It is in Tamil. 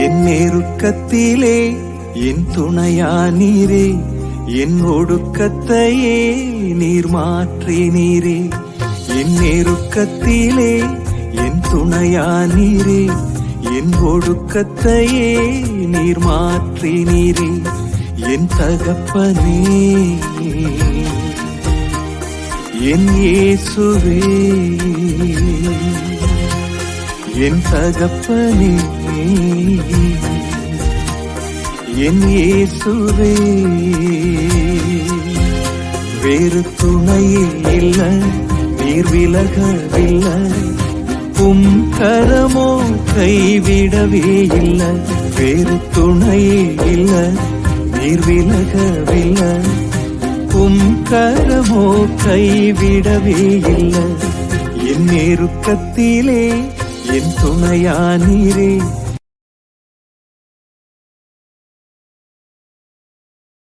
என் நெருக்கத்திலே என் துணையானீரே, என் ஒடுக்கத்தையே நீர் மாற்றினீரே. என் நெருக்கத்திலே என் துணையானீரே, என் ஒடுக்கத்தையே நீர் மாற்றினீரே. என் தகப்பனே, என் இயேசுவே, என் தகப்பனே, என் இயேசுவே. வேறு துணையே இல்ல, நீர் விலகவில்லை, உம் கரமோ கைவிடவே இல்ல. வேறு துணையே இல்ல, நீர் விலகவில்லை, உம் கரமோ கைவிடவே இல்ல. என் நெருக்கத்திலே என் துணையானீரே,